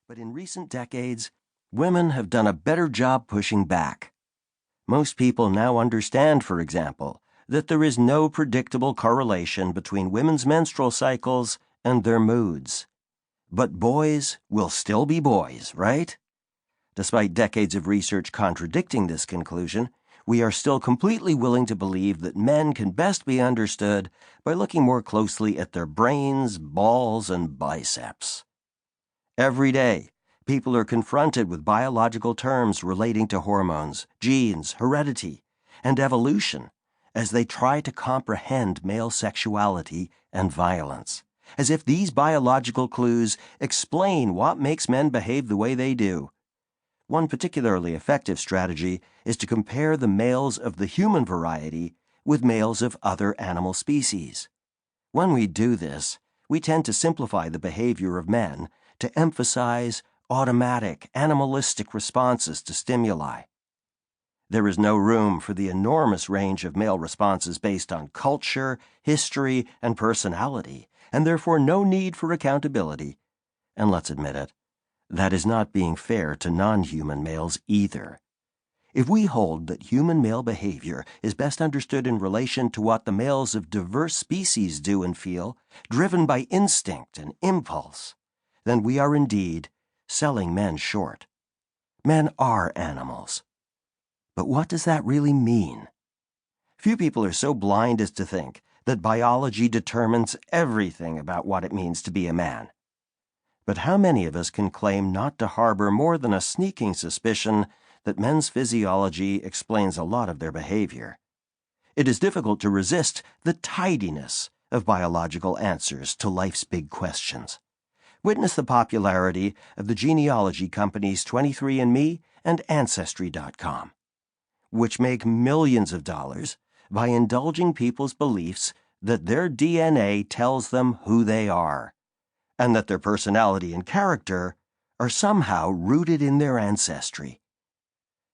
But in recent decades, women have done a better job pushing back. Most people now understand, for example, that there is no predictable correlation between women's menstrual cycles and their moods. But boys will still be boys, right? Despite decades of research contradicting this conclusion, we are still completely willing to believe that men can best be understood by looking more closely at their brains, balls, and biceps. Every day, people are confronted with biological terms relating to hormones, genes, heredity, and evolution as they try to comprehend male sexuality and violence, as if these biological clues explain what makes men behave the way they do. One particularly effective strategy is to compare the males of the human variety with males of other animal species. When we do this, we tend to simplify the behavior of men to emphasize automatic, animalistic responses to stimuli. There is no room for the enormous range of male responses based on culture, history, and personality, and therefore no need for accountability. And let's admit it, that is not being fair to non-human males either. If we hold that human male behavior is best understood in relation to what the males of diverse species do and feel, driven by instinct and impulse, then we are indeed selling men short. Men are animals. But what does that really mean? Few people are so blind as to think that biology determines everything about what it means to be a man. But how many of us can claim not to harbor more than a sneaking suspicion that men's physiology explains a lot of their behavior? It is difficult to resist the tidiness of biological answers to life's big questions. Witness the popularity of the genealogy companies 23andMe and Ancestry.com, which make millions of dollars by indulging people's beliefs that their DNA tells them who they are, and that their personality and character are somehow rooted in their ancestry.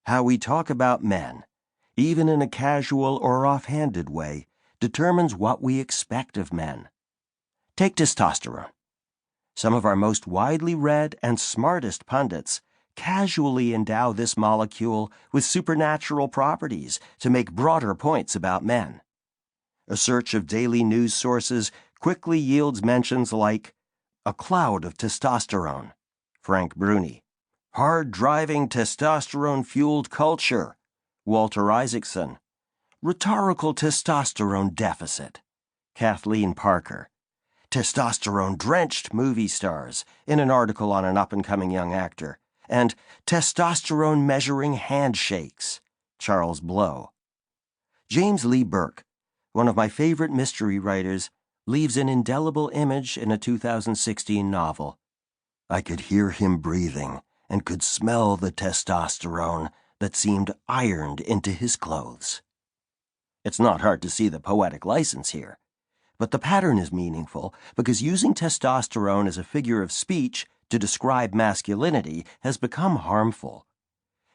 How we talk about men, even in a casual or offhanded way, determines what we expect of men. Take testosterone. Some of our most widely read and smartest pundits casually endow this molecule with supernatural properties to make broader points about men. A search of daily news sources quickly yields mentions like a cloud of testosterone, Frank Bruni, hard-driving testosterone-fueled culture, Walter Isaacson, rhetorical testosterone deficit, Kathleen Parker, testosterone-drenched movie stars in an article on an up-and-coming young actor, and testosterone-measuring handshakes, Charles Blow. James Lee Burke, one of my favorite mystery writers, leaves an indelible image in a 2016 novel. I could hear him breathing and could smell the testosterone that seemed ironed into his clothes. It's not hard to see the poetic license here. But the pattern is meaningful because using testosterone as a figure of speech to describe masculinity has become harmful.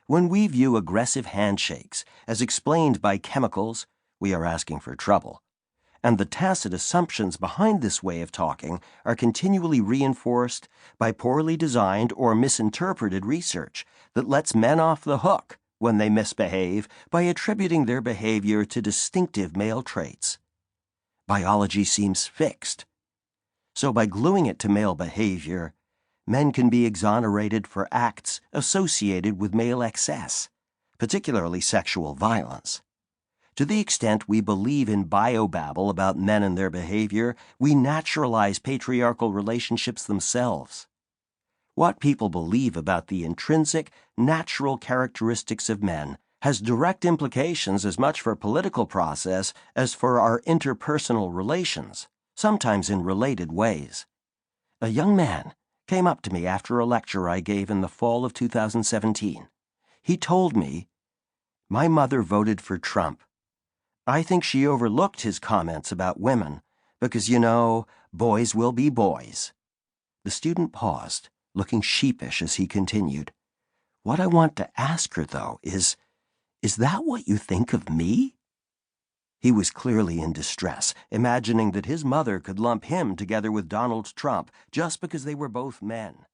When we view aggressive handshakes as explained by chemicals, we are asking for trouble. And the tacit assumptions behind this way of talking are continually reinforced by poorly designed or misinterpreted research that lets men off the hook when they misbehave by attributing their behavior to distinctive male traits. Biology seems fixed. So by gluing it to male behavior, men can be exonerated for acts associated with male excess, particularly sexual violence. To the extent we believe in biobabble about men and their behavior, we naturalize patriarchal relationships themselves. What people believe about the intrinsic, natural characteristics of men has direct implications as much for political process as for our interpersonal relations, sometimes in related ways. A young man came up to me after a lecture I gave in the fall of 2017. He told me, "My mother voted for Trump. I think she overlooked his comments about women because, boys will be boys." The student paused, looking sheepish as he continued. "What I want to ask her, though, is that what you think of me?" He was clearly in distress, imagining that his mother could lump him together with Donald Trump just because they were both men.